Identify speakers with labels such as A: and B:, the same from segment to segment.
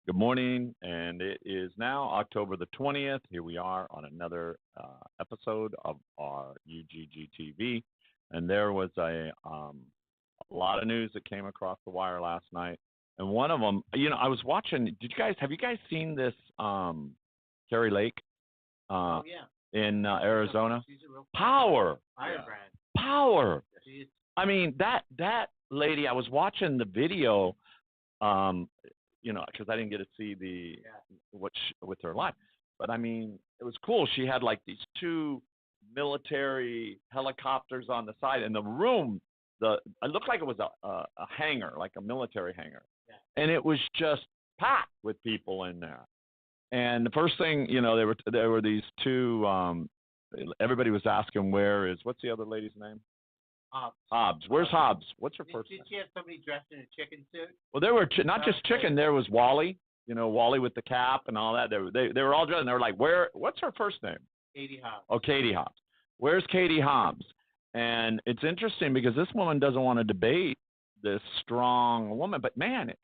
A: Good morning, and it is now October the 20th. Here we are on another episode of our UGG TV, and there was a lot of news that came across the wire last night. And one of them, I was watching. Have you guys seen this Carrie Lake
B: Oh yeah,
A: in Arizona?
B: she's a real
A: Power,
B: firebrand.
A: power.
B: She's
A: I mean, that lady. I was watching the video. Because I didn't get to see with her live. But I mean, it was cool. She had like these two military helicopters on the side, and the room, it looked like it was a hangar, like a military hangar,
B: yeah.
A: and it was just packed with people in there. And the first thing, there were these two. Everybody was asking, what's the other lady's name? Hobbs. Where's Hobbs? What's her first name?
B: Did she have somebody dressed in a chicken suit?
A: Well, there were not just chicken. There was Wally. Wally with the cap and all that. They were all dressed. And they were like, what's her first name?
B: Katie Hobbs.
A: Oh, Katie Hobbs. Where's Katie Hobbs? And it's interesting because this woman doesn't want to debate this strong woman, but man,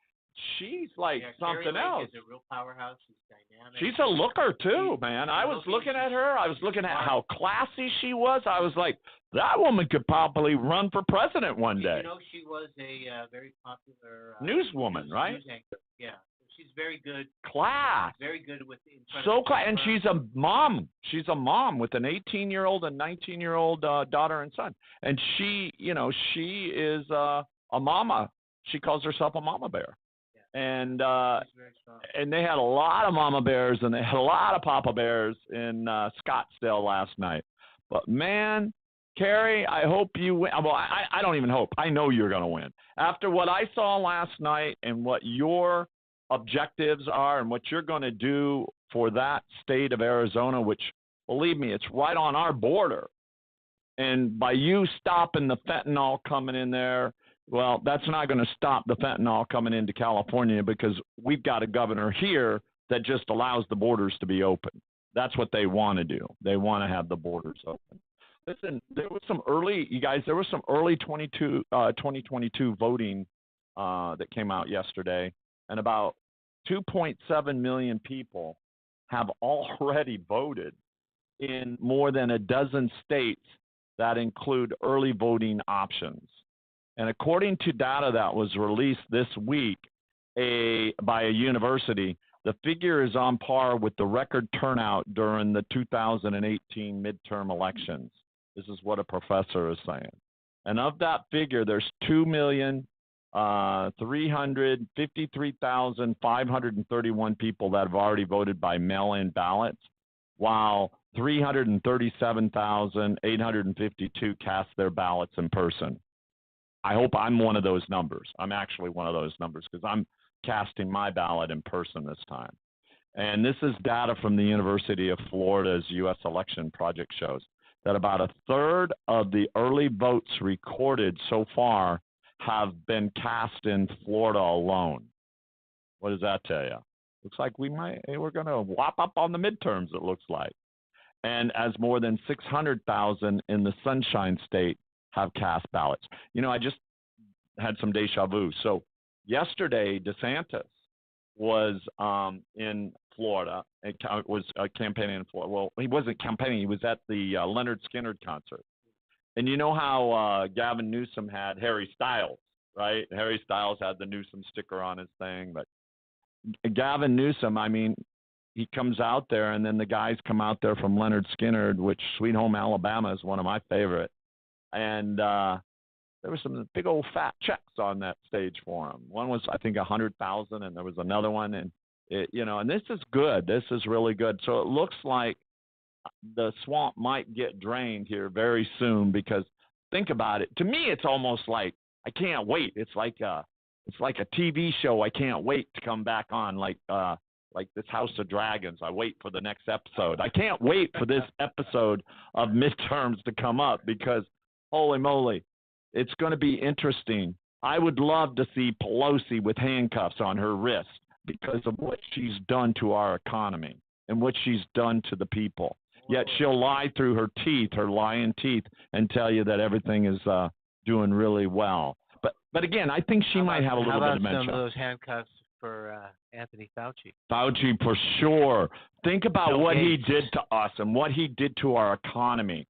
A: she's like something else.
B: She's a real powerhouse. She's dynamic.
A: She's a looker too, man. I was looking at her. I was looking at how classy she was. I was like, that woman could probably run for president one day.
B: She was a very popular
A: newswoman, right?
B: News anchor. Yeah. She's very good.
A: Class.
B: Very good with
A: class, and she's a mom. She's a mom with an 18-year-old and 19-year-old daughter and son. And she is a mama. She calls herself a mama bear. And and they had a lot of mama bears and they had a lot of papa bears in Scottsdale last night. But man, Carrie, I hope you win. Well, I don't even hope. I know you're going to win. After what I saw last night and what your objectives are and what you're going to do for that state of Arizona, which, believe me, it's right on our border. And by you stopping the fentanyl coming in there, well, that's not going to stop the fentanyl coming into California because we've got a governor here that just allows the borders to be open. That's what they want to do. They want to have the borders open. Listen, there was some early 2022 voting that came out yesterday, and about 2.7 million people have already voted in more than a dozen states that include early voting options. And according to data that was released this week by a university, the figure is on par with the record turnout during the 2018 midterm elections. This is what a professor is saying. And of that figure, there's 2,353,531 people that have already voted by mail-in ballots, while 337,852 cast their ballots in person. I hope I'm one of those numbers. I'm actually one of those numbers because I'm casting my ballot in person this time. And this is data from the University of Florida's U.S. Election Project shows that about a third of the early votes recorded so far have been cast in Florida alone. What does that tell you? Looks like we're going to whop up on the midterms, it looks like. And as more than 600,000 in the Sunshine State have cast ballots. I just had some deja vu. So yesterday, DeSantis was in Florida. It was campaigning in Florida. Well, he wasn't campaigning. He was at the Leonard Skinner concert. And you know how Gavin Newsom had Harry Styles, right? Harry Styles had the Newsom sticker on his thing. But Gavin Newsom, he comes out there, and then the guys come out there from Leonard Skinner, which Sweet Home Alabama is one of my favorite. And there were some big old fat checks on that stage for him. One was, I think, 100,000, and there was another one. And and this is good. This is really good. So it looks like the swamp might get drained here very soon because think about it. To me, it's almost like I can't wait. It's like a TV show. I can't wait to come back on, like this House of Dragons. I wait for the next episode. I can't wait for this episode of midterms to come up because holy moly, it's going to be interesting. I would love to see Pelosi with handcuffs on her wrist because of what she's done to our economy and what she's done to the people. Yet she'll lie through her teeth, her lying teeth, and tell you that everything is doing really well. But again, I think she might have a little bit of dementia.
B: How about some of those handcuffs for Anthony Fauci.
A: Fauci for sure. Think about
B: Bill
A: what he
B: Gates.
A: did to us and what he did to our economy.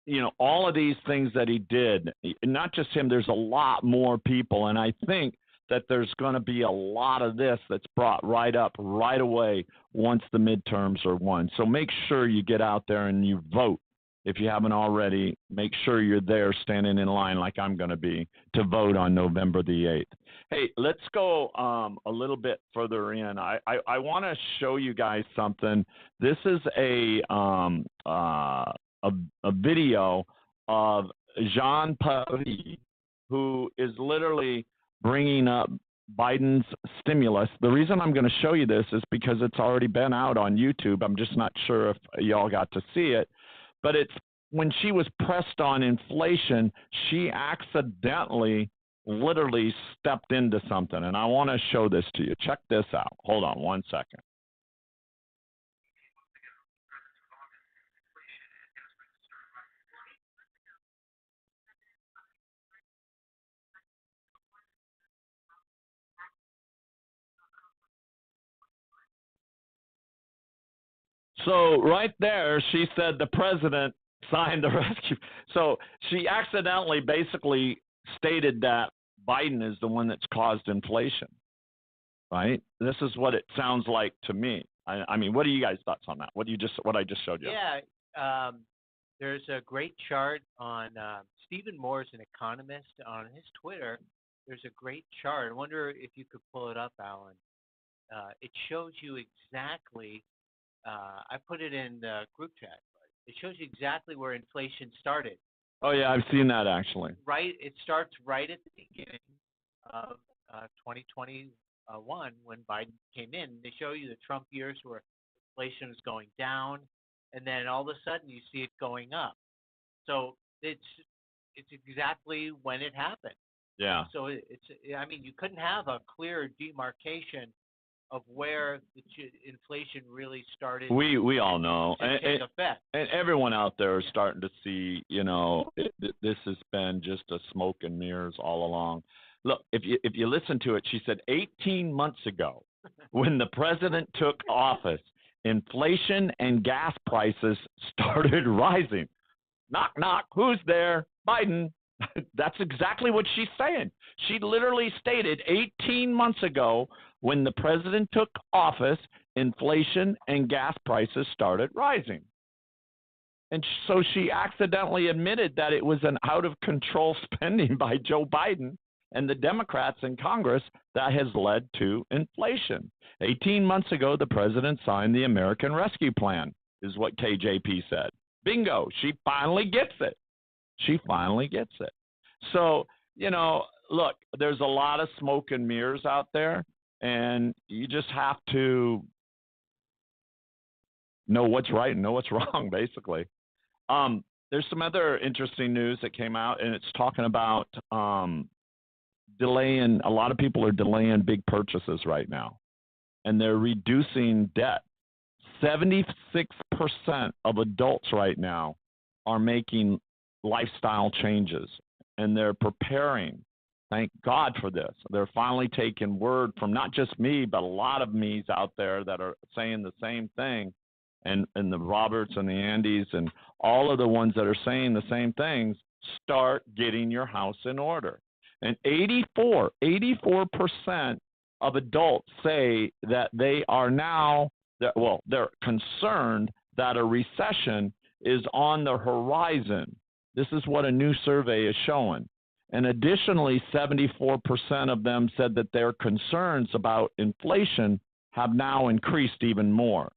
A: You know, all of these things that he did, not just him, there's a lot more people. And I think that there's going to be a lot of this that's brought right up right away once the midterms are won. So make sure you get out there and you vote. If you haven't already, make sure you're there standing in line like I'm going to be to vote on November the 8th. Hey, let's go a little bit further in. I want to show you guys something. This is a video of Jean Paris, who is literally bringing up Biden's stimulus. The reason I'm going to show you this is because it's already been out on YouTube. I'm just not sure if y'all got to see it. But it's when she was pressed on inflation, she accidentally literally stepped into something. And I want to show this to you. Check this out. Hold on one second. So right there, she said the president signed the rescue. So she accidentally basically stated that Biden is the one that's caused inflation, right? This is what it sounds like to me. I mean, what are you guys' thoughts on that? What I just showed you?
B: Yeah, there's a great chart on Stephen Moore's an economist on his Twitter. There's a great chart. I wonder if you could pull it up, Alan. It shows you exactly. I put it in the group chat. It shows you exactly where inflation started.
A: Oh yeah, I've seen that actually.
B: Right, it starts right at the beginning of 2021 when Biden came in. They show you the Trump years where inflation is going down, and then all of a sudden you see it going up. So it's exactly when it happened.
A: Yeah.
B: So I mean, you couldn't have a clear demarcation of where the inflation really started.
A: We all know,
B: to take effect.
A: And everyone out there is starting to see. You know, this has been just a smoke and mirrors all along. Look, if you listen to it, she said 18 months ago, when the president took office, inflation and gas prices started rising. Knock, knock. Who's there? Biden. That's exactly what she's saying. She literally stated 18 months ago, when the president took office, inflation and gas prices started rising. And so she accidentally admitted that it was an out-of-control spending by Joe Biden and the Democrats in Congress that has led to inflation. 18 months ago, the president signed the American Rescue Plan, is what KJP said. Bingo. She finally gets it. She finally gets it. So, you know, look, there's a lot of smoke and mirrors out there, and you just have to know what's right and know what's wrong, basically. There's some other interesting news that came out, and it's talking about delaying. A lot of people are delaying big purchases right now, and they're reducing debt. 76% of adults right now are making lifestyle changes, and they're preparing. Thank God for this. They're finally taking word from not just me, but a lot of me's out there that are saying the same thing, and the Roberts and the Andys and all of the ones that are saying the same things. Start getting your house in order. And 84% of adults say that they are now, they're concerned that a recession is on the horizon. This is what a new survey is showing. And additionally, 74% of them said that their concerns about inflation have now increased even more.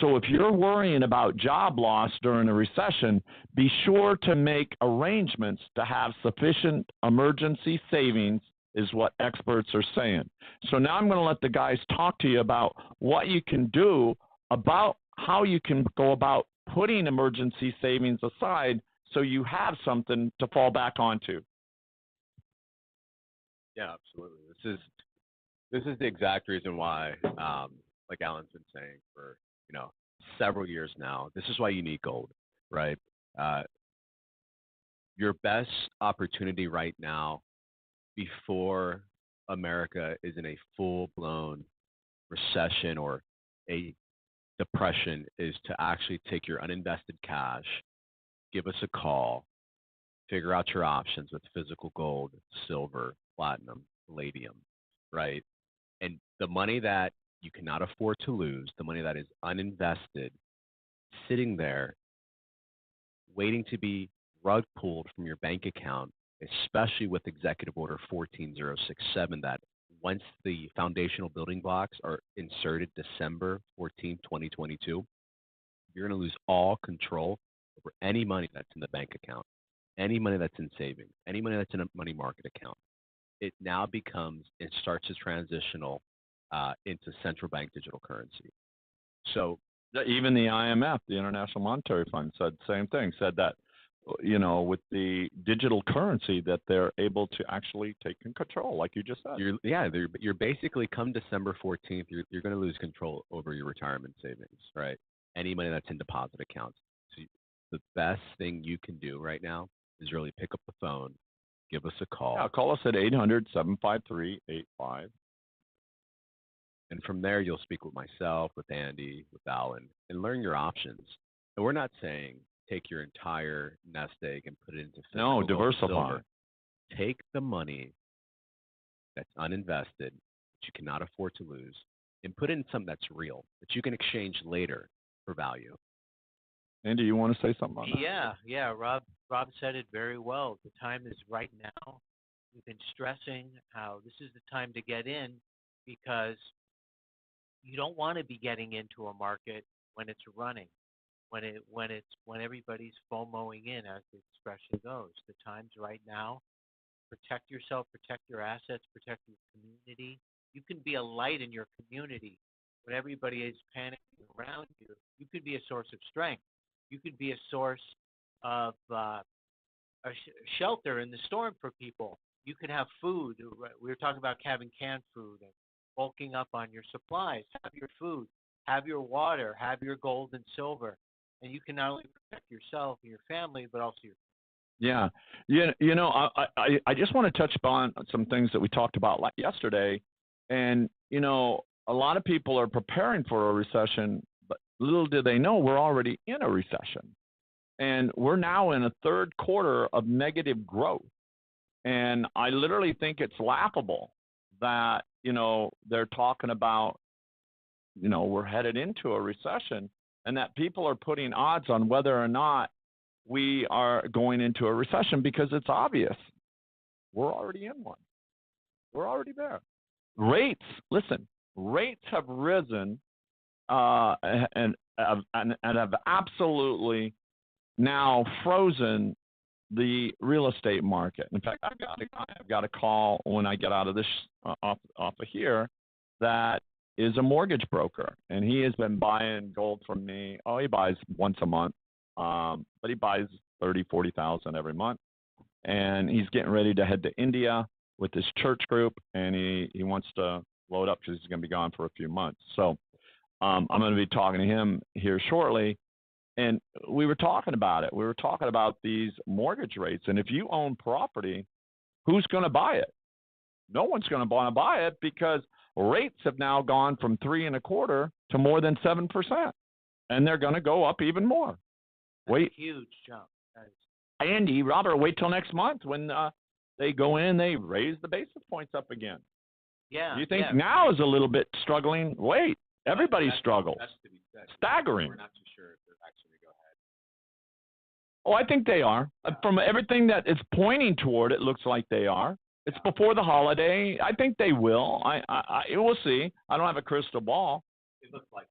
A: So if you're worrying about job loss during a recession, be sure to make arrangements to have sufficient emergency savings, is what experts are saying. So now I'm going to let the guys talk to you about what you can do, about how you can go about putting emergency savings aside so you have something to fall back onto.
C: Yeah, absolutely. This is the exact reason why, like Alan's been saying for several years now. This is why you need gold, right? Your best opportunity right now, before America is in a full-blown recession or a depression is to actually take your uninvested cash, give us a call, figure out your options with physical gold, silver, platinum, palladium, right? And the money that you cannot afford to lose, the money that is uninvested, sitting there waiting to be rug pulled from your bank account, especially with Executive Order 14067, that once the foundational building blocks are inserted December 14, 2022, you're going to lose all control over any money that's in the bank account, any money that's in savings, any money that's in a money market account. It now becomes, it starts to transitional into central bank digital currency. So
A: even the IMF, the International Monetary Fund, said the same thing. Said that, with the digital currency, that they're able to actually take in control, like you just said.
C: You're basically, come December 14th, you're going to lose control over your retirement savings, right? Any money that's in deposit accounts. So the best thing you can do right now is really pick up the phone, give us a call.
A: Yeah, call us at 800-753-85.
C: And from there, you'll speak with myself, with Andy, with Alan, and learn your options. And we're not saying take your entire nest egg and put it into physical gold and
A: diversify.
C: silver. Take the money that's uninvested, that you cannot afford to lose, and put it in something that's real, that you can exchange later for value.
A: Andy, you want to say something on that?
B: Yeah. Rob said it very well. The time is right now. We've been stressing how this is the time to get in, because you don't want to be getting into a market when it's running, when everybody's FOMOing in, as the expression goes. The time's right now. Protect yourself, protect your assets, protect your community. You can be a light in your community when everybody is panicking around you. You could be a source of strength. You could be a source of shelter in the storm for people. You could have food. We were talking about having canned food and bulking up on your supplies. Have your food, have your water, have your gold and silver, and you can not only protect yourself and your family, but also your.
A: Yeah, I just want to touch upon some things that we talked about yesterday, and a lot of people are preparing for a recession, but little do they know we're already in a recession, and we're now in a third quarter of negative growth, and I literally think it's laughable that they're talking about we're headed into a recession, and that people are putting odds on whether or not we are going into a recession, because it's obvious we're already in one. We're already there. Rates have risen and have absolutely now frozen the real estate market. In fact, I've got a call when I get out of this off of here that is a mortgage broker, and he has been buying gold from me. He buys once a month, but he buys 30,000, 40,000 every month, and he's getting ready to head to India with his church group, and he wants to load up because he's going to be gone for a few months. So I'm going to be talking to him here shortly. And we were talking about it. We were talking about these mortgage rates. And if you own property, who's going to buy it? No one's going to want to buy it, because rates have now gone from 3.25% to more than 7%. And they're going to go up even more.
B: That's a huge jump.
A: Andy, Robert, wait till next month when they go in, they raise the basis points up again.
B: Yeah.
A: You think now is a little bit struggling? Wait, everybody struggles.
C: That's to be said.
A: Staggering.
C: We're not too sure if they're actually going to go ahead.
A: Oh, I think they are. From everything that it's pointing toward, it looks like they are. It's before the holiday. I think they will. We'll see. I don't have a crystal ball.
C: It looks like.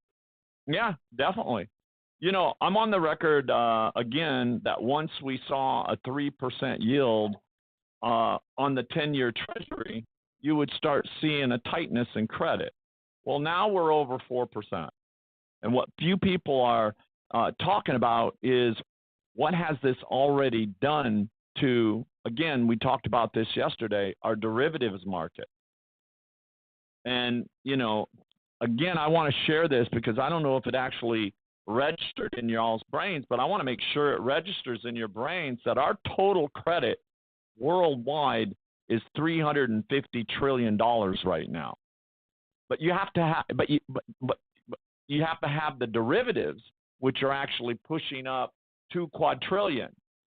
A: Yeah, definitely. I'm on the record again that once we saw a 3% yield on the 10-year Treasury, you would start seeing a tightness in credit. Well, now we're over 4%. And what few people are talking about is what has this already done to, again, we talked about this yesterday, our derivatives market. And, again, I want to share this because I don't know if it actually registered in y'all's brains, but I want to make sure it registers in your brains that our total credit worldwide is $350 trillion right now. But you have to have, but you have to have the derivatives, which are actually pushing up 2 quadrillion.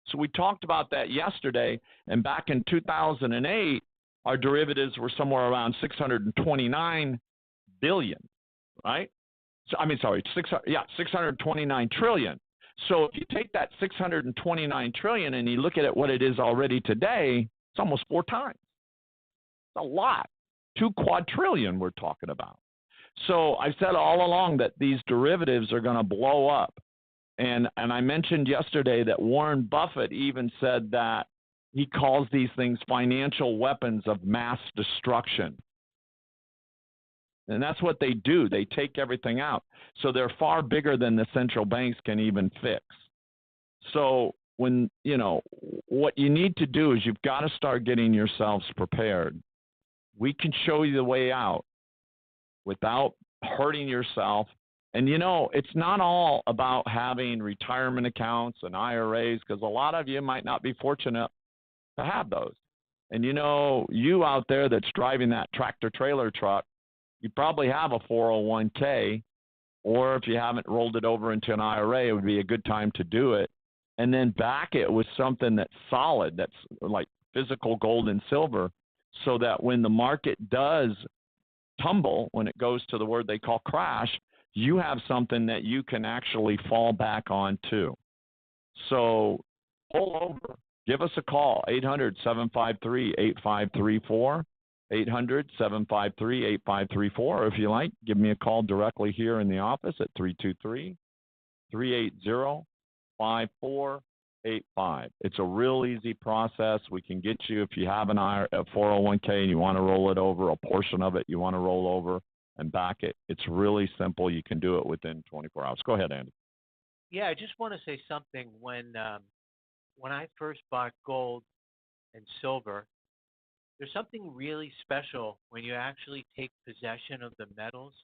A: So we talked about that yesterday, and back in 2008, our derivatives were somewhere around 629 billion, right? So, I mean, sorry, 629 trillion. So if you take that 629 trillion and you look at it what it is already today, it's almost 4 times. It's a lot. 2 quadrillion we're talking about. So I've said all along that these derivatives are going to blow up. And I mentioned yesterday that Warren Buffett even said that he calls these things financial weapons of mass destruction. And that's what they do. They take everything out. So they're far bigger than the central banks can even fix. So when, what you need to do is you've got to start getting yourselves prepared. We can show you the way out without hurting yourself. And, it's not all about having retirement accounts and IRAs, because a lot of you might not be fortunate to have those. And, you out there that's driving that tractor trailer truck, you probably have a 401k, or if you haven't rolled it over into an IRA, it would be a good time to do it. And then back it with something that's solid, that's like physical gold and silver, so that when the market does tumble, when it goes to the word they call crash, you have something that you can actually fall back on too. So pull over. Give us a call, 800-753-8534, 800-753-8534. Or if you like, give me a call directly here in the office at 323-380-5485. It's a real easy process. We can get you, if you have a 401k and you want to roll it over, a portion of it you want to roll over and back it. It's really simple. You can do it within 24 hours. Go ahead, Andy.
B: Yeah, I just want to say something. When I first bought gold and silver, there's something really special when you actually take possession of the metals,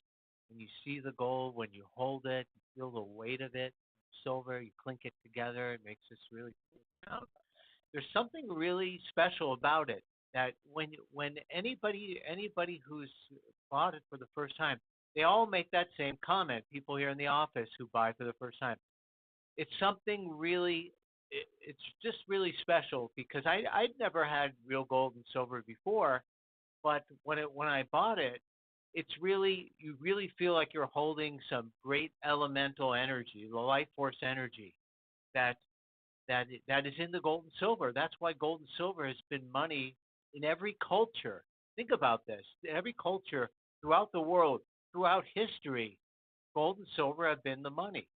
B: when you see the gold, when you hold it, you feel the weight of it. Silver, you clink it together, it makes this really cool sound. There's something really special about it that when anybody who's bought it for the first time, they all make that same comment. People here in the office who buy for the first time, it's something really, it's just really special, because I'd never had real gold and silver before, but when I bought it, it's really, you really feel like you're holding some great elemental energy, the life force energy that that is in the gold and silver. That's why gold and silver has been money in every culture. Think about this. Every culture throughout the world, throughout history, gold and silver have been the money.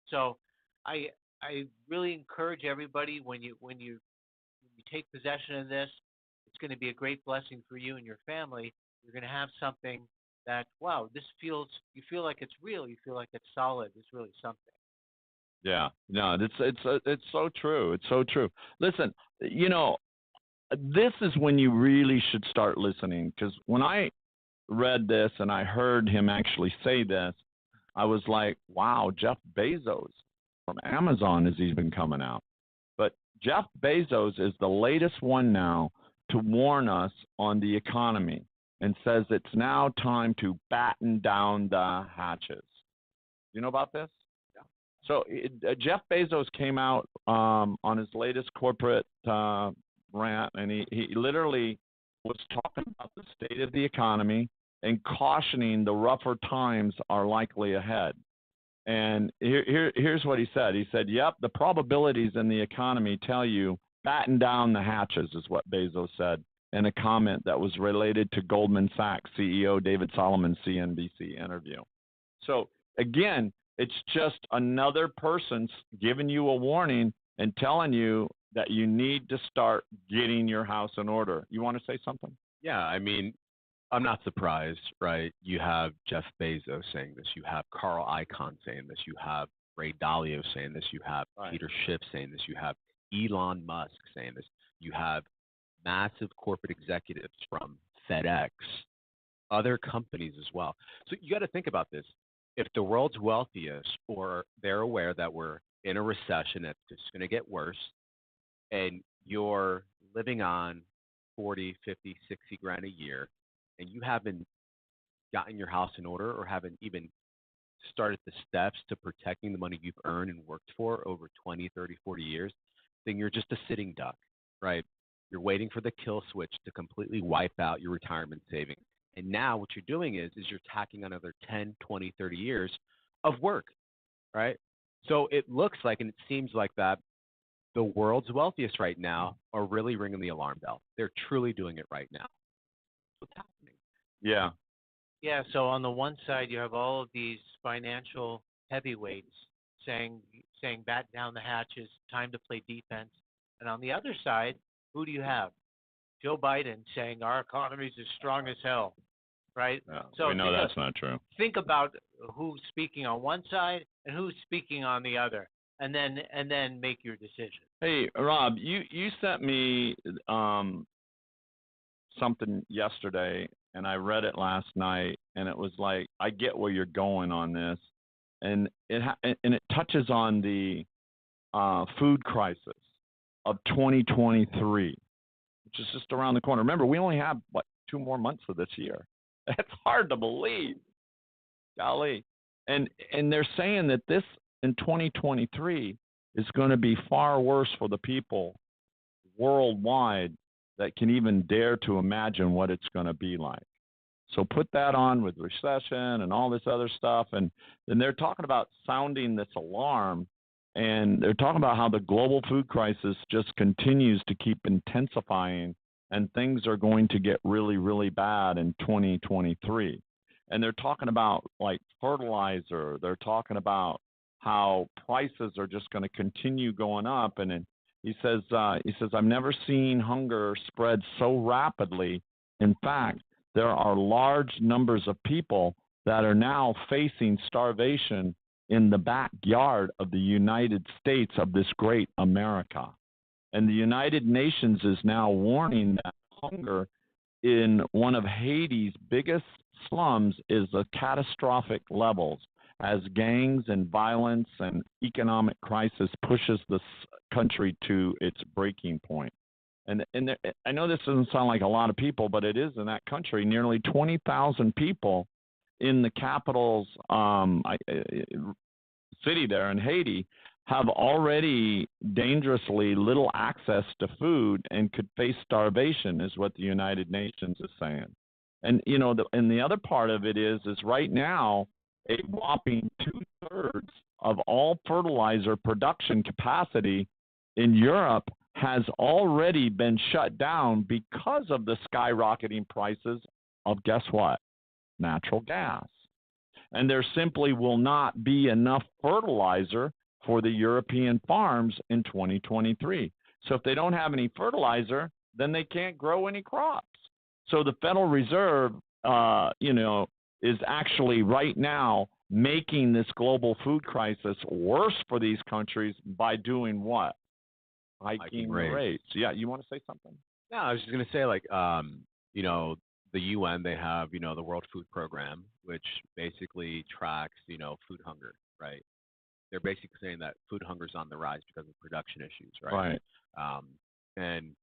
B: So I I really encourage everybody, when you take possession of this, it's going to be a great blessing for you and your family. You're going to have something that, wow, this feels, you feel like it's real, you feel like it's solid. It's really something.
A: Yeah, no, it's so true. It's so true. Listen, this is when you really should start listening, because when I read this and I heard him actually say this, I was like, wow, Jeff Bezos from Amazon is even coming out. But Jeff Bezos is the latest one now to warn us on the economy and says it's now time to batten down the hatches. You know about this? So Jeff Bezos came out on his latest corporate rant, and he literally was talking about the state of the economy and cautioning the rougher times are likely ahead. And here's what he said. He said, yep, the probabilities in the economy tell you batten down the hatches, is what Bezos said in a comment that was related to Goldman Sachs CEO David Solomon's CNBC interview. So again, it's just another person giving you a warning and telling you that you need to start getting your house in order. You want to say something?
C: Yeah, I mean, I'm not surprised, right? You have Jeff Bezos saying this. You have Carl Icahn saying this. You have Ray Dalio saying this. You have Peter Schiff saying this. You have Elon Musk saying this. You have massive corporate executives from FedEx, other companies as well. So you got to think about this. If the world's wealthiest, or they're aware that we're in a recession that's just going to get worse, and you're living on 40, 50, 60 grand a year, and you haven't gotten your house in order or haven't even started the steps to protecting the money you've earned and worked for over 20, 30, 40 years, then you're just a sitting duck, right? You're waiting for the kill switch to completely wipe out your retirement savings. And now what you're doing is you're tacking another 10, 20, 30 years of work, right? So it looks like, and it seems like that the world's wealthiest right now are really ringing the alarm bell. They're truly doing it right now. What's happening?
A: Yeah.
B: Yeah, so on the one side you have all of these financial heavyweights saying bat down the hatches, time to play defense. And on the other side, who do you have? Joe Biden saying our economy's as strong as hell, right?
A: Yeah.
B: So
A: We know that's not true.
B: think about who's speaking on one side and who's speaking on the other, and then make your decision.
A: Hey, Rob, you sent me something yesterday, and I read it last night, and it was like, I get where you're going on this, and it touches on the food crisis of 2023, which is just around the corner. Remember, we only have what 2 more months of this year. That's hard to believe, golly. And they're saying that this in 2023 is going to be far worse for the people worldwide that can even dare to imagine what it's going to be like. So put that on with recession and all this other stuff. And then they're talking about sounding this alarm, and they're talking about how the global food crisis just continues to keep intensifying, and things are going to get really, really bad in 2023. And they're talking about like fertilizer. They're talking about how prices are just going to continue going up. And then he says, I've never seen hunger spread so rapidly. In fact, there are large numbers of people that are now facing starvation in the backyard of the United States of this great America. And the United Nations is now warning that hunger in one of Haiti's biggest slums is at catastrophic levels as gangs and violence and economic crisis pushes this country to its breaking point. And I know this doesn't sound like a lot of people, but it is in that country. Nearly 20,000 people in the capital's city there in Haiti have already dangerously little access to food and could face starvation, is what the United Nations is saying. And and the other part of it is right now a whopping 2/3 of all fertilizer production capacity in Europe has already been shut down because of the skyrocketing prices of, guess what? Natural gas. And there simply will not be enough fertilizer for the European farms in 2023. So if they don't have any fertilizer, then they can't grow any crops. So the Federal Reserve, is actually right now making this global food crisis worse for these countries by doing what? Hiking rates. Yeah, you want to say something?
C: No, I was just going to say, the UN, they have, the World Food Program, which basically tracks, food hunger, right? They're basically saying that food hunger is on the rise because of production issues, right?
A: Right.
C: And,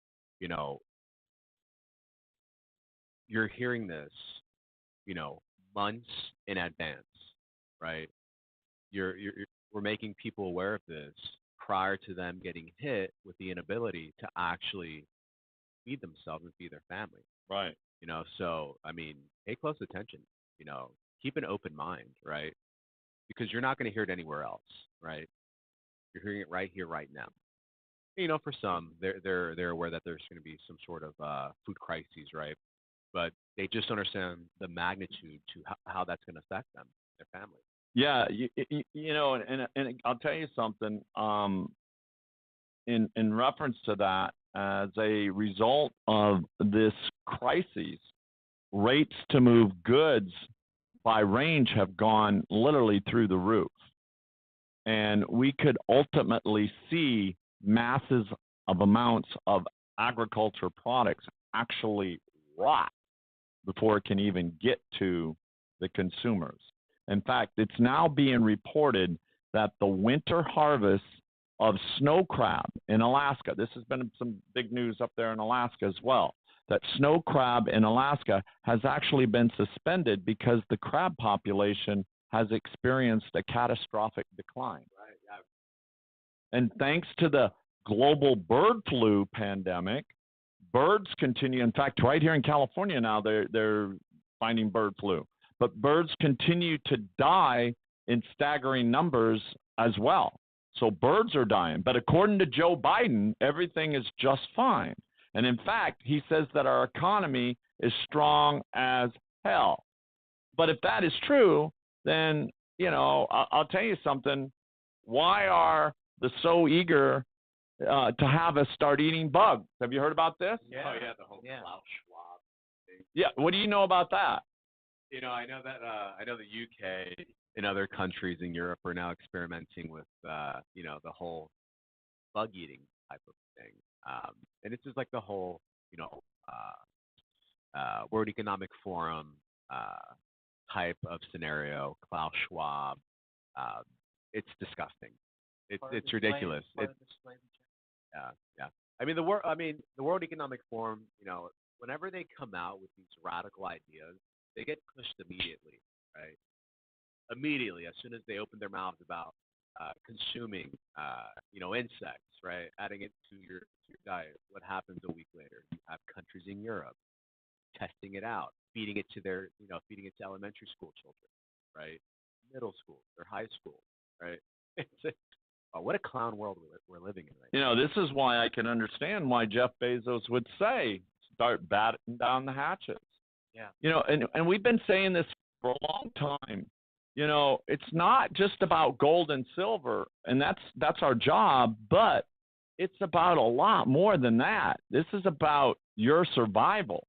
C: you're hearing this, months in advance, right? We're making people aware of this prior to them getting hit with the inability to actually feed themselves and feed their family.
A: Right.
C: So pay close attention. Keep an open mind, right? Because you're not going to hear it anywhere else, right? You're hearing it right here, right now. For some, they're aware that there's going to be some sort of food crises, right? But they just understand the magnitude to how that's going to affect them, their family.
A: Yeah, and I'll tell you something. In reference to that, as a result of this crisis, rates to move goods by range have gone literally through the roof. And we could ultimately see masses of amounts of agriculture products actually rot before it can even get to the consumers. In fact, it's now being reported that the winter harvest of snow crab in Alaska, this has been some big news up there in Alaska as well, that snow crab in Alaska has actually been suspended because the crab population has experienced a catastrophic decline.
C: Right. Yeah.
A: And thanks to the global bird flu pandemic, birds continue. In fact, right here in California now, they're finding bird flu. But birds continue to die in staggering numbers as well. So birds are dying. But according to Joe Biden, everything is just fine. And in fact, he says that our economy is strong as hell. But if that is true, then, I'll tell you something. Why are they so eager to have us start eating bugs? Have you heard about this?
B: Yeah.
C: Oh, yeah, the whole Klaus Schwab thing.
A: Yeah. What do you know about that?
C: I know that I know the UK and other countries in Europe are now experimenting with the whole bug eating type of thing. And it's just like the whole World Economic Forum type of scenario. Klaus Schwab. It's disgusting. It's ridiculous. Yeah. I mean the World Economic Forum. Whenever they come out with these radical ideas, they get pushed immediately, right? Immediately, as soon as they open their mouths about consuming, insects, right? Adding it to your diet. What happens a week later? You have countries in Europe testing it out, feeding it to elementary school children, right? Middle school or high school, right? What a clown world we're living in right now.
A: This is why I can understand why Jeff Bezos would say, start battening down the hatches.
B: Yeah.
A: And we've been saying this for a long time. It's not just about gold and silver, and that's our job, but it's about a lot more than that. This is about your survival.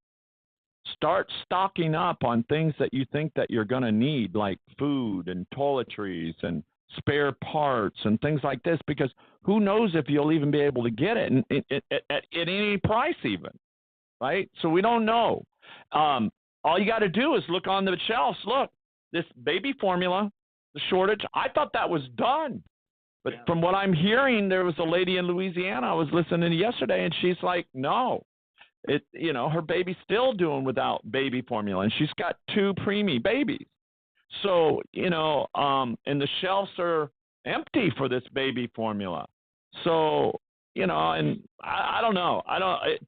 A: Start stocking up on things that you think that you're going to need, like food and toiletries and spare parts and things like this, because who knows if you'll even be able to get it at any price even, right? So we don't know. All you got to do is look on the shelves. Look, this baby formula, the shortage, I thought that was done. But from what I'm hearing, there was a lady in Louisiana I was listening to yesterday, and she's like, no. Her baby's still doing without baby formula, and she's got 2 preemie babies. So, and the shelves are empty for this baby formula. So, and I don't know.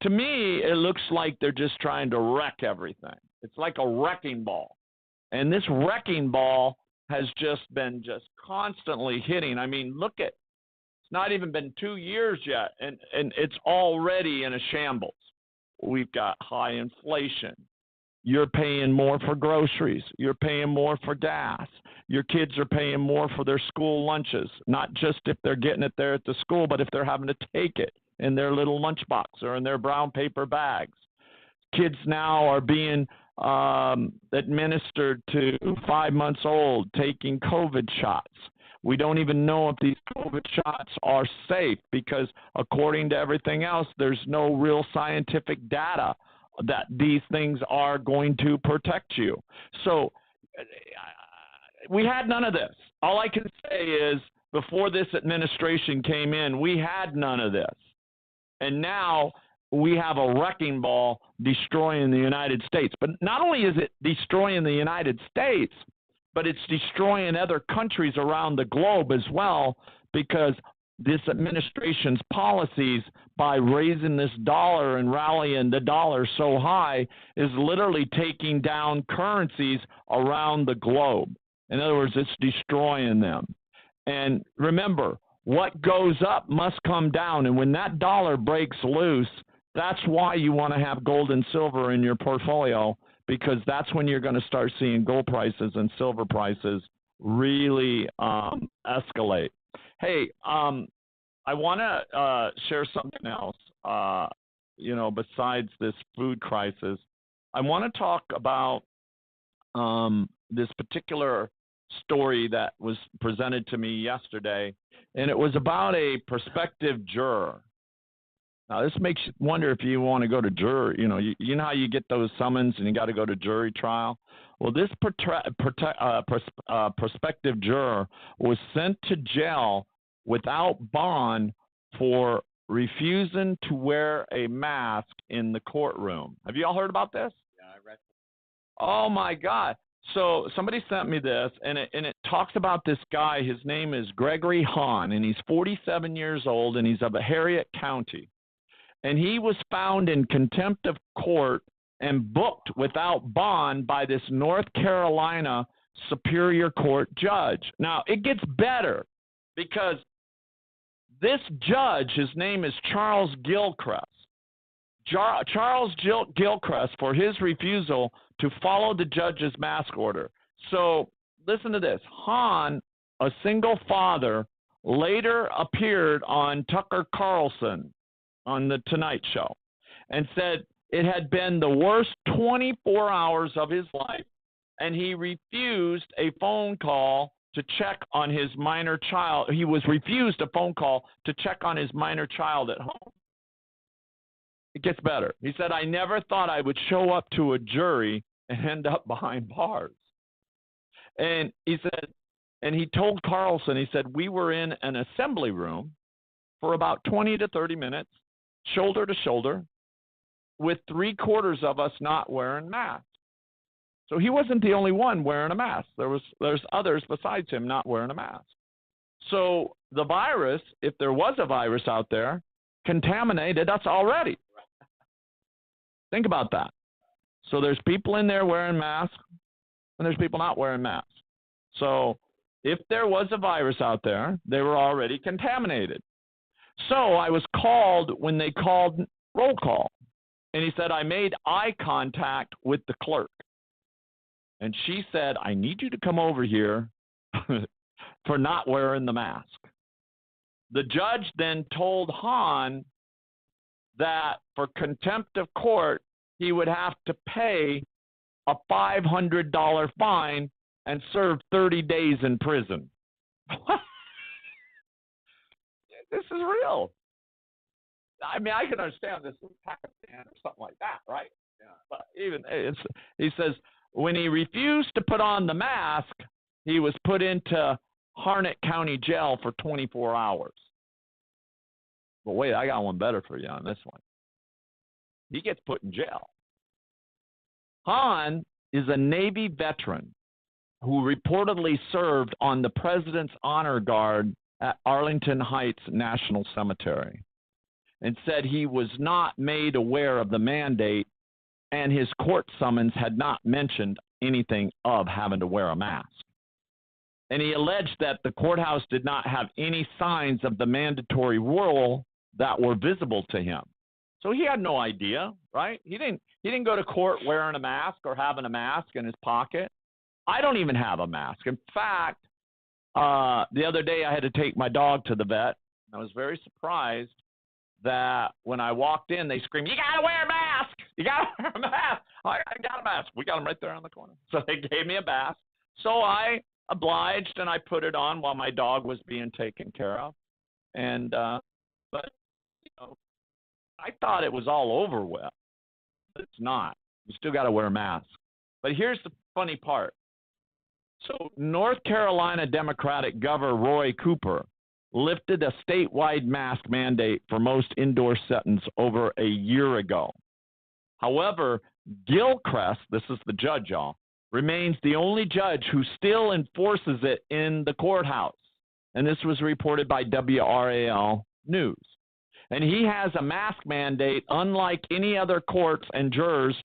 A: To me, it looks like they're just trying to wreck everything. It's like a wrecking ball. And this wrecking ball has just been constantly hitting. I mean, look at, it's not even been 2 years yet, and it's already in a shambles. We've got high inflation. You're paying more for groceries. You're paying more for gas. Your kids are paying more for their school lunches, not just if they're getting it there at the school, but if they're having to take it in their little lunchbox or in their brown paper bags. Kids now are being administered to 5 months old, taking COVID shots. We don't even know if these COVID shots are safe because according to everything else, there's no real scientific data that these things are going to protect you. So we had none of this. All I can say is before this administration came in, we had none of this. And now we have a wrecking ball destroying the United States. But not only is it destroying the United States, but it's destroying other countries around the globe as well, because this administration's policies by raising this dollar and rallying the dollar so high is literally taking down currencies around the globe. In other words, it's destroying them. And remember, what goes up must come down. And when that dollar breaks loose, that's why you want to have gold and silver in your portfolio, because that's when you're going to start seeing gold prices and silver prices really escalate. Hey, I want to share something else, besides this food crisis. I want to talk about this particular story that was presented to me yesterday, and it was about a prospective juror. Now, this makes you wonder if you want to go to jury. You know how you get those summons and you got to go to jury trial? Well, this prospective juror was sent to jail without bond for refusing to wear a mask in the courtroom. Have you all heard about this?
C: Yeah, I read.
A: Oh my God. So somebody sent me this, and it talks about this guy. His name is Gregory Hahn, and he's 47 years old, and he's of Harriet County. And he was found in contempt of court and booked without bond by this North Carolina Superior Court judge. Now, it gets better because this judge, his name is Charles Gilchrist. Charles Gilchrist for his refusal to follow the judge's mask order. So listen to this. Hahn, a single father, later appeared on Tucker Carlson on the Tonight Show and said it had been the worst 24 hours of his life, and he refused a phone call to check on his minor child. He was refused a phone call to check on his minor child at home. It gets better. He said, I never thought I would show up to a jury and end up behind bars. And he said, and he told Carlson, he said, we were in an assembly room for about 20 to 30 minutes, shoulder to shoulder, with 3/4 of us not wearing masks. So he wasn't the only one wearing a mask. There's others besides him not wearing a mask. So the virus, if there was a virus out there, contaminated us already. Think about that. So there's people in there wearing masks, and there's people not wearing masks. So if there was a virus out there, they were already contaminated. So I was called when they called roll call. And he said, I made eye contact with the clerk. And she said, I need you to come over here for not wearing the mask. The judge then told Hahn that for contempt of court, he would have to pay a $500 fine and serve 30 days in prison. This is real. I mean, I can understand this in Pakistan or something like that, right? Yeah. But even he says when he refused to put on the mask, he was put into Harnett County Jail for 24 hours. But wait, I got one better for you on this one. He gets put in jail. Hahn is a Navy veteran who reportedly served on the President's Honor Guard at Arlington Heights National Cemetery and said he was not made aware of the mandate and his court summons had not mentioned anything of having to wear a mask. And he alleged that the courthouse did not have any signs of the mandatory rule that were visible to him. So he had no idea, right? He didn't go to court wearing a mask or having a mask in his pocket. I don't even have a mask. In fact, the other day I had to take my dog to the vet. I was very surprised that when I walked in, they screamed, you got to wear a mask. You got to wear a mask. I got a mask. We got them right there on the corner. So they gave me a mask. So I obliged and I put it on while my dog was being taken care of. And, but, you know, I thought it was all over with. But it's not. You still got to wear a mask. But here's the funny part. So North Carolina Democratic Governor Roy Cooper lifted a statewide mask mandate for most indoor settings over a year ago. However, Gilchrist, this is the judge, y'all, remains the only judge who still enforces it in the courthouse. And this was reported by WRAL News. And he has a mask mandate unlike any other courts and jurors,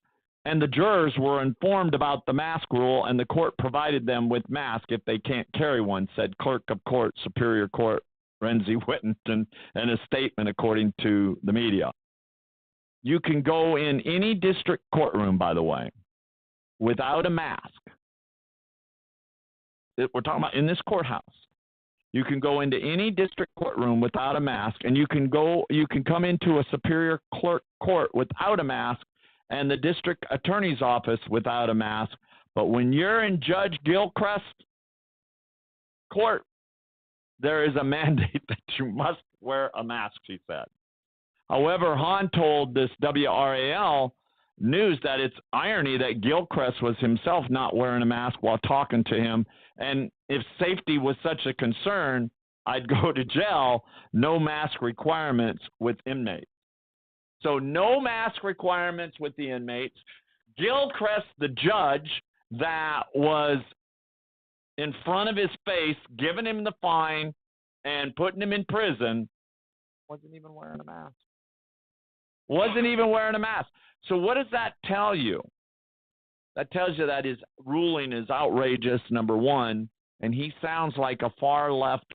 A: and the jurors were informed about the mask rule, and the court provided them with masks if they can't carry one, said Clerk of Court, Superior Court Renzi Whittington in a statement according to the media. You can go in any district courtroom, by the way, without a mask. We're talking about in this courthouse. You can go into any district courtroom without a mask, and you can come into a superior court without a mask, and the district attorney's office without a mask. But when you're in Judge Gilchrist court, there is a mandate that you must wear a mask, he said. However, Hahn told this WRAL News that it's irony that Gilchrist was himself not wearing a mask while talking to him. And if safety was such a concern, I'd go to jail, no mask requirements with inmates. So no mask requirements with the inmates. Gilchrist, the judge that was in front of his face, giving him the fine and putting him in prison, wasn't even wearing a mask. Wasn't even wearing a mask. So what does that tell you? That tells you that his ruling is outrageous, number one, and he sounds like a far left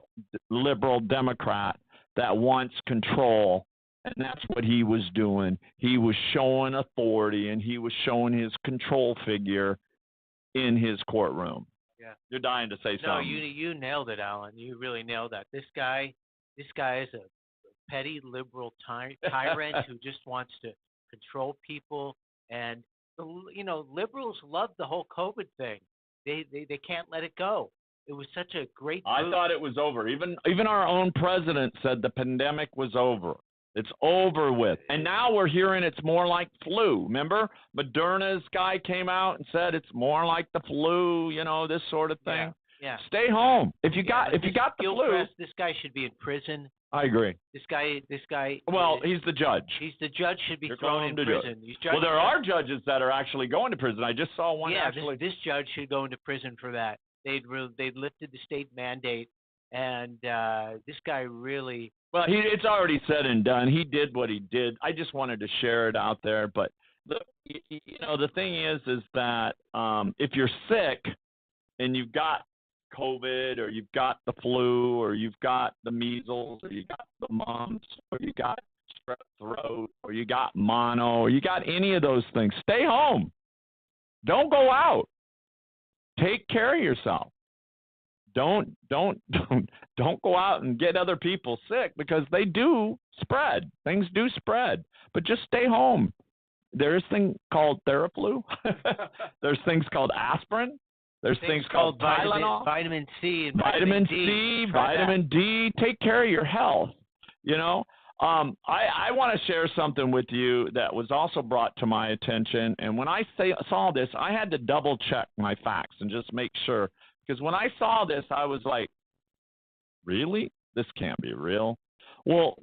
A: liberal Democrat that wants control, and that's what he was doing. He was showing authority, and he was showing his control figure in his courtroom.
B: Yeah.
A: You're dying to say something.
B: No, you nailed it, Alan. You really nailed that. This guy is a petty liberal tyrant who just wants to control people. And liberals love the whole COVID thing. They can't let it go. It was such a great move.
A: I thought it was over. Even our own president said the pandemic was over. It's over with. And now we're hearing it's more like flu. Remember, Moderna's guy came out and said it's more like the flu, this sort of thing.
B: Yeah.
A: Stay home. If you got the flu,
B: this guy should be in prison.
A: I agree.
B: This guy.
A: Well, he's the judge.
B: He's the judge. Should be thrown in prison.
A: Well, there are judges that are actually going to prison. I just saw one.
B: Yeah,
A: actually.
B: This judge should go into prison for that. They'd lifted the state mandate, and this guy really.
A: Well, it's already said and done. He did what he did. I just wanted to share it out there. But the thing is that if you're sick and you've got COVID, or you've got the flu, or you've got the measles, or you got the mumps, or you got strep throat, or you got mono, or you got any of those things, stay home. Don't go out. Take care of yourself. Don't go out and get other people sick, because they do spread. Things do spread. But just stay home. There's thing called Theraflu. There's things called aspirin. There's things called Tylenol.
B: Vitamin C and
A: vitamin C, vitamin D. Take care of your health. I want to share something with you that was also brought to my attention. And when I saw this, I had to double check my facts and just make sure. Because when I saw this, I was like, really? This can't be real. Well,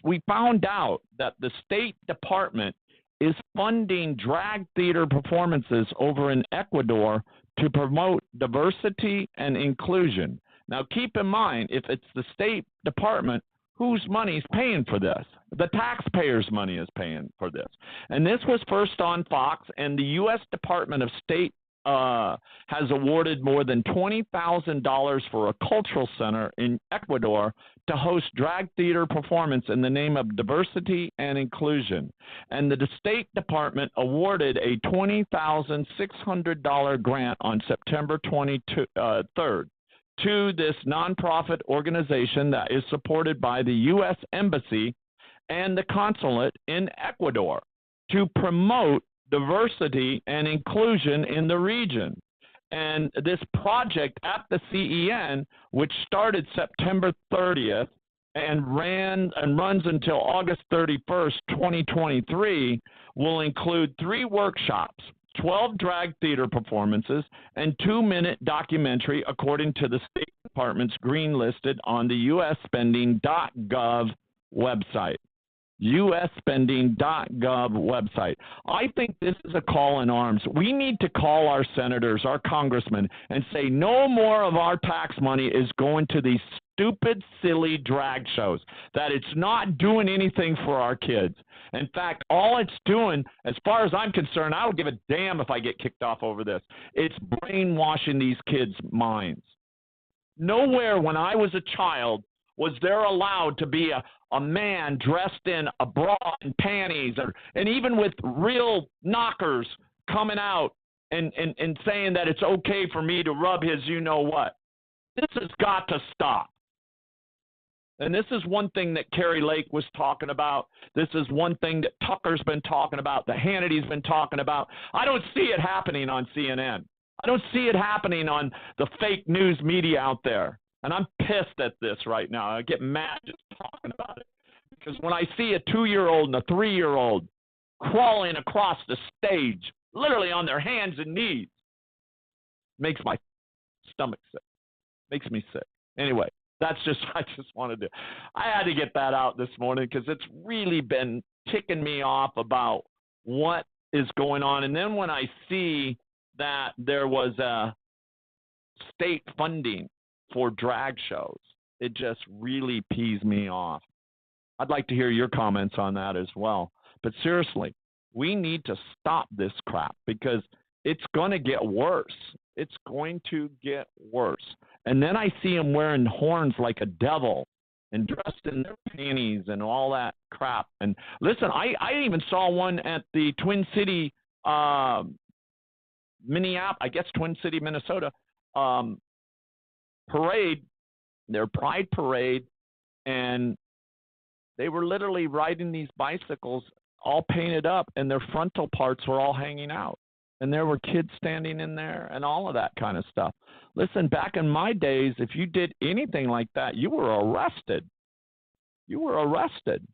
A: we found out that the State Department is funding drag theater performances over in Ecuador to promote diversity and inclusion. Now, keep in mind, if it's the State Department, whose money is paying for this? The taxpayers' money is paying for this. And this was first on Fox, and the U.S. Department of State has awarded more than $20,000 for a cultural center in Ecuador to host drag theater performance in the name of diversity and inclusion. And the State Department awarded a $20,600 grant on September 23rd to this nonprofit organization that is supported by the U.S. Embassy and the consulate in Ecuador to promote diversity and inclusion in the region. And this project at the CEN, which started September 30th and runs until August 31st, 2023, will include 3 workshops, 12 drag theater performances, and 2-minute documentary, according to the State Department's greenlisted on the usspending.gov website. usspending.gov website. I think this is a call in arms. We need to call our senators, our congressmen, and say no more of our tax money is going to these stupid, silly drag shows, that it's not doing anything for our kids. In fact, all it's doing, as far as I'm concerned, I don't give a damn if I get kicked off over this. It's brainwashing these kids' minds. Nowhere when I was a child was there allowed to be a man dressed in a bra and panties, and even with real knockers coming out and saying that it's okay for me to rub his you-know-what. This has got to stop. And this is one thing that Carrie Lake was talking about. This is one thing that Tucker's been talking about, that Hannity's been talking about. I don't see it happening on CNN. I don't see it happening on the fake news media out there. And I'm pissed at this right now. I get mad just talking about it. Because when I see a 2-year-old and a 3-year-old crawling across the stage, literally on their hands and knees, makes my stomach sick. Makes me sick. Anyway, That's just, I just wanted to, I had to get that out this morning because it's really been ticking me off about what is going on. And then when I see that there was a state funding for drag shows, it just really pees me off. I'd like to hear your comments on that as well. But seriously, we need to stop this crap because it's going to get worse. It's going to get worse. And then I see them wearing horns like a devil and dressed in their panties and all that crap. And listen, I even saw one at the Twin City, Twin City, Minnesota, parade, their pride parade, and they were literally riding these bicycles all painted up, and their frontal parts were all hanging out. And there were kids standing in there and all of that kind of stuff. Listen, back in my days, if you did anything like that, you were arrested. You were arrested.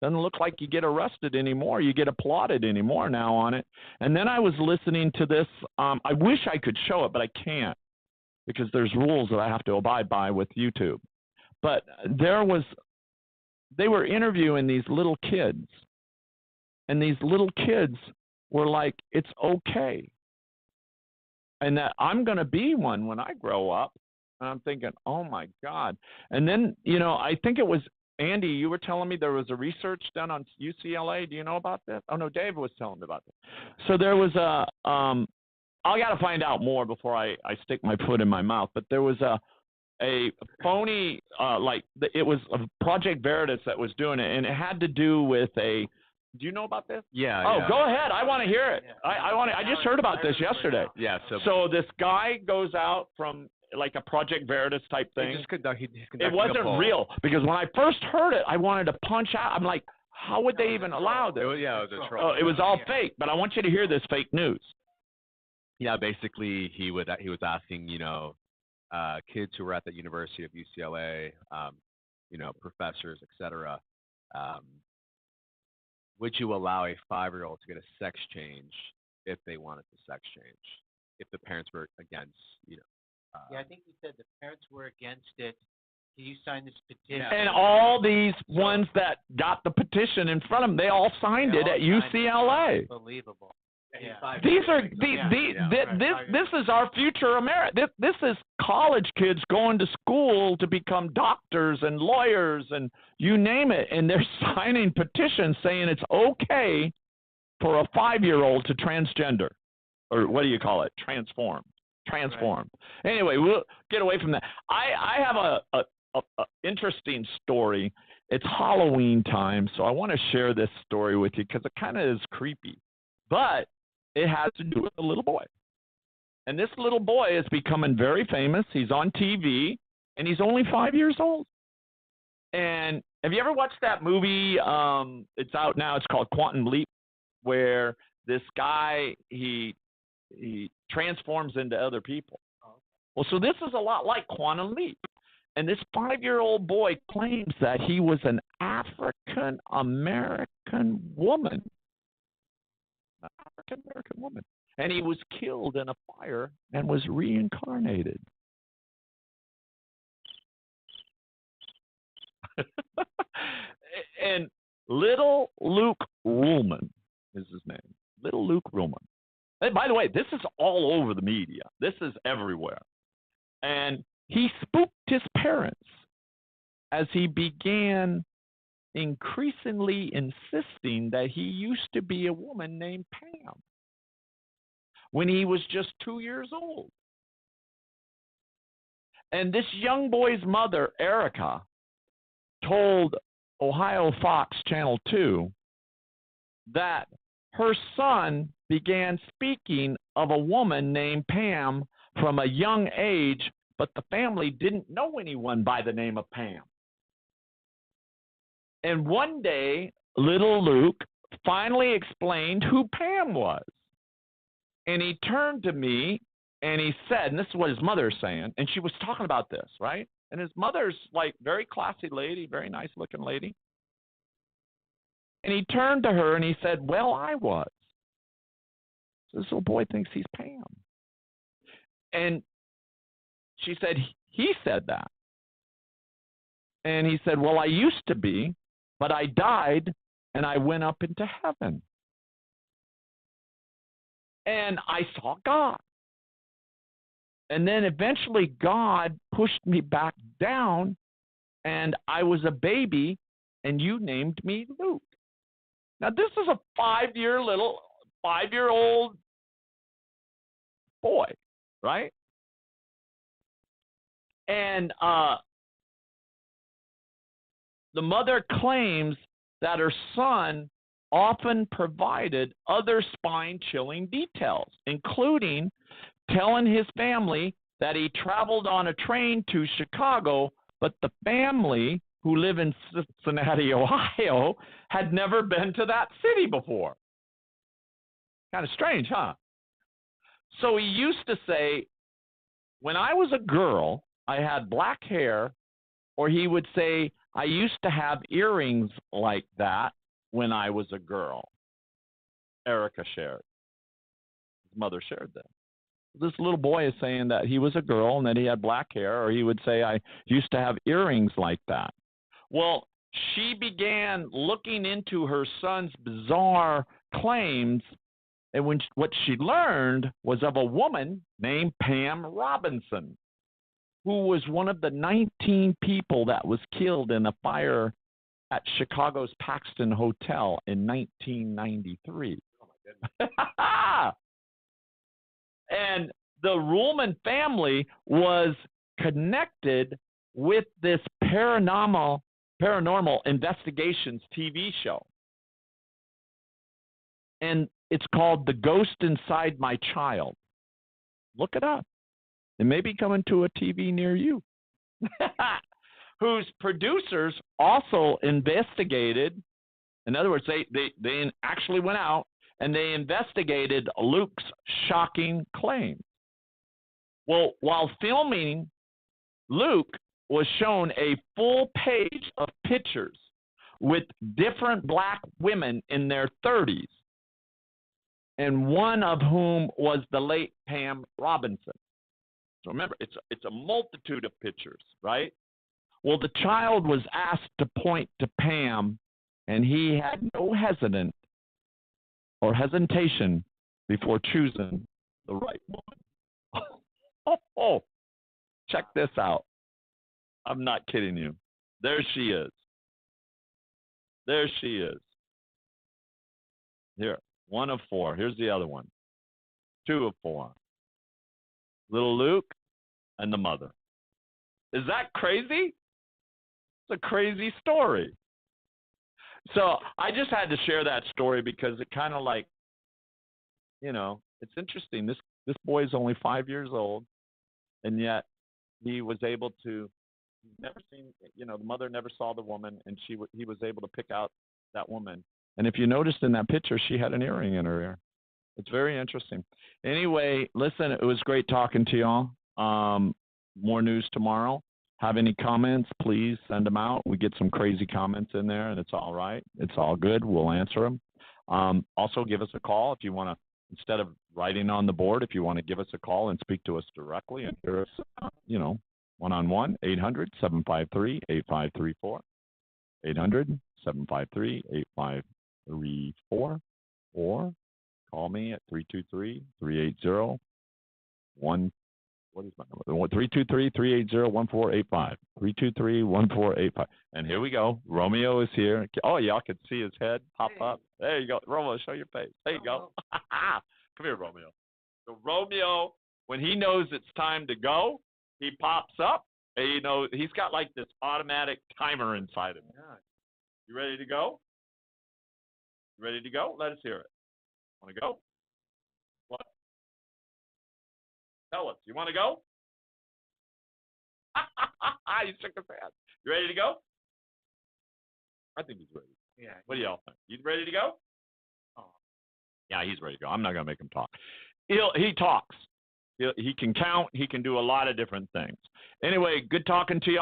A: Doesn't look like you get arrested anymore. You get applauded anymore now on it. And then I was listening to this. I wish I could show it, but I can't because there's rules that I have to abide by with YouTube. But they were interviewing these little kids, and these little kids were like, it's okay. And that I'm going to be one when I grow up. And I'm thinking, oh, my God. And then, I think it was Andy, you were telling me there was a research done on UCLA. Do you know about this? Oh, no, Dave was telling me about this. So there was I got to find out more before I stick my foot in my mouth. But there was a phony, it was a Project Veritas that was doing it, and it had to do with do you know about this?
C: Yeah.
A: Oh,
C: yeah.
A: go ahead. I want to hear it. Yeah. I just heard about this yesterday.
C: Yeah.
A: So this guy goes out from like a Project Veritas type thing. It wasn't real because when I first heard it, I wanted to punch out. I'm like, how would they even allow this?
C: It was a troll.
A: It was all fake. But I want you to hear this fake news.
C: Yeah. Basically, he was asking, kids who were at the University of UCLA, professors, etc. Would you allow a 5-year-old to get a sex change if they wanted the sex change? If the parents were against,
B: yeah, I think you said the parents were against it. Can you sign this petition?
A: And all these ones that got the petition in front of them, they all signed it at UCLA.
B: Unbelievable.
A: Yeah. This is our future America. This is college kids going to school to become doctors and lawyers and you name it, and they're signing petitions saying it's okay for a 5-year-old to transgender, or what do you call it? Transform. Right. Anyway, we'll get away from that. I have a interesting story. It's Halloween time, so I want to share this story with you because it kind of is creepy, but it has to do with a little boy. And this little boy is becoming very famous. He's on TV, and he's only 5 years old. And have you ever watched that movie? It's out now. It's called Quantum Leap, where this guy, he transforms into other people. Well, so this is a lot like Quantum Leap. And this 5-year-old boy claims that he was an African-American woman. African-American woman. And he was killed in a fire and was reincarnated. And little Luke Ruhlman is his name. Little Luke Ruhlman. And by the way, this is all over the media. This is everywhere. And he spooked his parents as he began increasingly insisting that he used to be a woman named Pam when he was just 2 years old. And this young boy's mother, Erica, told Ohio Fox Channel 2 that her son began speaking of a woman named Pam from a young age, but the family didn't know anyone by the name of Pam. And one day, little Luke finally explained who Pam was. And he turned to me and he said, and this is what his mother's saying, and she was talking about this, right? And his mother's like very classy lady, very nice looking lady. And he turned to her and he said, well, I was. So this little boy thinks he's Pam. And she said, he said that. And he said, well, I used to be, but I died and I went up into heaven. And I saw God. And then eventually God pushed me back down and I was a baby and you named me Luke. Now, this is a 5-year-old boy, right? And the mother claims that her son often provided other spine-chilling details, including telling his family that he traveled on a train to Chicago, but the family, who live in Cincinnati, Ohio, had never been to that city before. Kind of strange, huh? So he used to say, when I was a girl, I had black hair, or he would say, I used to have earrings like that when I was a girl. Erica shared. His mother shared that. This little boy is saying that he was a girl and that he had black hair, or he would say, I used to have earrings like that. Well, she began looking into her son's bizarre claims, and what she learned was of a woman named Pam Robinson, who was one of the 19 people that was killed in a fire at Chicago's Paxton Hotel in 1993. Oh, my goodness. And the Ruhlman family was connected with this paranormal investigations TV show. And it's called The Ghost Inside My Child. Look it up. It may be coming to a TV near you. Whose producers also investigated. In other words, they actually went out and they investigated Luke's shocking claims. Well, while filming, Luke was shown a full page of pictures with different black women in their 30s, and one of whom was the late Pam Robinson. So remember, it's a multitude of pictures, right? Well, the child was asked to point to Pam, and he had no hesitation before choosing the right woman. Oh, check this out. I'm not kidding you. There she is. There she is. Here, 1 of 4. Here's the other one. 2 of 4. Little Luke and the mother. Is that crazy? It's a crazy story. So I just had to share that story because it kind of like, it's interesting. This boy is only 5 years old, and yet he was able to. Never seen, the mother never saw the woman, and he was able to pick out that woman. And if you noticed in that picture, she had an earring in her ear. It's very interesting. Anyway, listen, it was great talking to y'all. More news tomorrow. Have any comments, please send them out. We get some crazy comments in there, and it's all right. It's all good. We'll answer them. Also, give us a call if you want to, instead of writing on the board, if you want to give us a call and speak to us directly and hear us, one-on-one, 800-753-8534, 800-753-8534, or call me at 323-380-1. What is my number? 323-380-1485. 323-1485. And here we go. Romeo is here. Oh, y'all can see his head pop up. There you go. Romeo, show your face. There you go. Come here, Romeo. So Romeo, when he knows it's time to go, he pops up. And, he's got like this automatic timer inside of him. You ready to go? You ready to go? Let us hear it. Want to go? What? Tell us. You want to go? He shook his hand. You ready to go? I think he's ready. Yeah. What do y'all think? You ready to go? Oh. Yeah, he's ready to go. I'm not going to make him talk. He talks. He can count. He can do a lot of different things. Anyway, good talking to you.